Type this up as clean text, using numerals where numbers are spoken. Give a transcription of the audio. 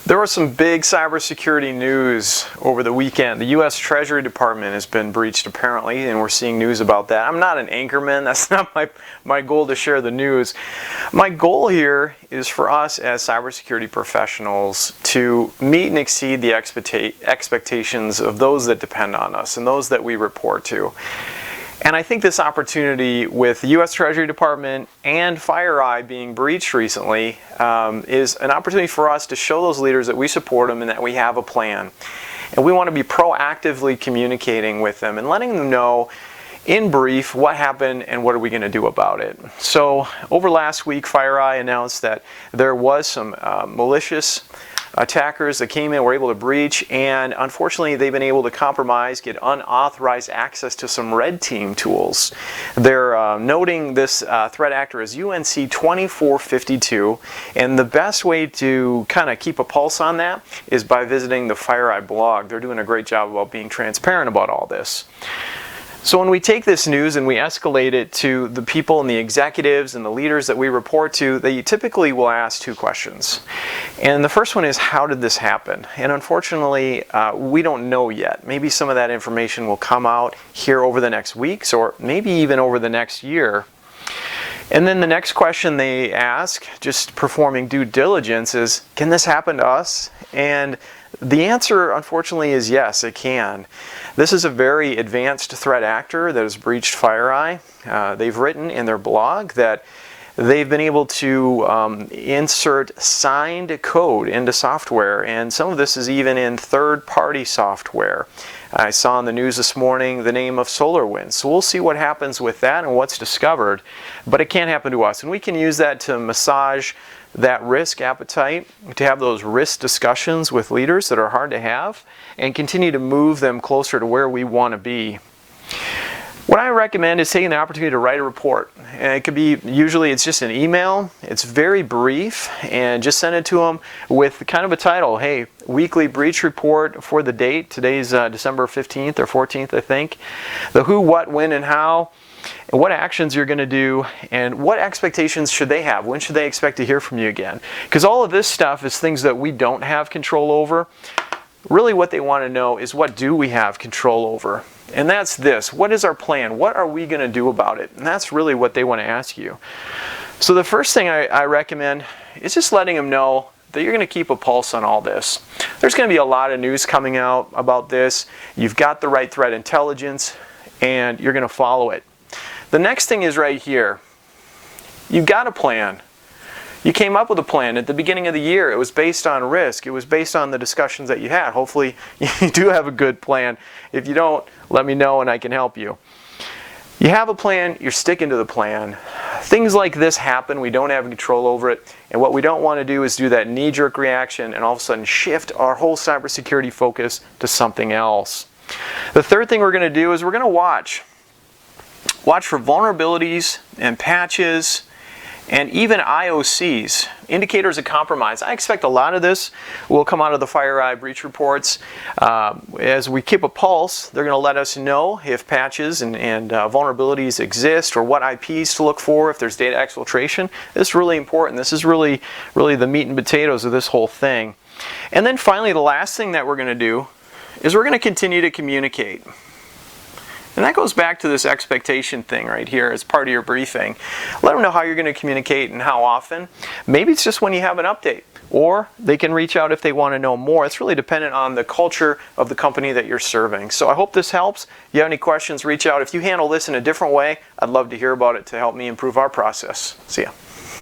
There was some big cybersecurity news over the weekend. The U.S. Treasury Department has been breached apparently, and we're seeing news about that. I'm not an anchorman. That's not my goal to share the news. My goal here is for us as cybersecurity professionals to meet and exceed the expectations of those that depend on us and those that we report to. And I think this opportunity with the U.S. Treasury Department and FireEye being breached recently is an opportunity for us to show those leaders that we support them and that we have a plan. And we want to be proactively communicating with them and letting them know in brief what happened and what are we going to do about it. So over last week, FireEye announced that there was some malicious attackers that came in, were able to breach, and unfortunately they've been able to compromise, get unauthorized access to some red team tools. They're noting this threat actor as UNC 2452, and the best way to kind of keep a pulse on that is by visiting the FireEye blog. They're doing a great job about being transparent about all this. So when we take this news and we escalate it to the people and the executives and the leaders that we report to, they typically will ask two questions. And the first one is, how did this happen? And unfortunately, we don't know yet. Maybe some of that information will come out here over the next weeks or maybe even over the next year. And then the next question they ask, just performing due diligence, is, can this happen to us? And the answer, unfortunately, is yes, it can. This is a very advanced threat actor that has breached FireEye. They've written in their blog that they've been able to insert signed code into software, and some of this is even in third-party software. I saw in the news this morning the name of SolarWinds. So we'll see what happens with that and what's discovered, but it can happen to us, and we can use that to massage that risk appetite, to have those risk discussions with leaders that are hard to have, and continue to move them closer to where we want to be. What I recommend is taking the opportunity to write a report. And it could be, usually it's just an email, it's very brief, and just send it to them with kind of a title, hey, weekly breach report for the date. Today's December 15th or 14th, I think. The who, what, when, and how. And what actions you're going to do, and what expectations should they have? When should they expect to hear from you again? Because all of this stuff is things that we don't have control over. Really what they want to know is, what do we have control over? And that's this. What is our plan? What are we going to do about it? And that's really what they want to ask you. So the first thing I recommend is just letting them know that you're going to keep a pulse on all this. There's going to be a lot of news coming out about this. You've got the right threat intelligence, and you're going to follow it. The next thing is right here. You've got a plan. You came up with a plan at the beginning of the year. It was based on risk. It was based on the discussions that you had. Hopefully you do have a good plan. If you don't, let me know and I can help you. You have a plan, you're sticking to the plan. Things like this happen, we don't have control over it, and what we don't want to do is do that knee-jerk reaction and all of a sudden shift our whole cybersecurity focus to something else. The third thing we're going to do is we're going to watch. Watch for vulnerabilities and patches and even IOCs, indicators of compromise. I expect a lot of this will come out of the FireEye breach reports. As we keep a pulse, they're going to let us know if patches and vulnerabilities exist, or what IPs to look for if there's data exfiltration. This is really important. This is really the meat and potatoes of this whole thing. And then finally, the last thing that we're going to do is we're going to continue to communicate. And that goes back to this expectation thing right here as part of your briefing. Let them know how you're going to communicate and how often. Maybe it's just when you have an update, or they can reach out if they want to know more. It's really dependent on the culture of the company that you're serving. So I hope this helps. If you have any questions, reach out. If you handle this in a different way, I'd love to hear about it to help me improve our process. See ya.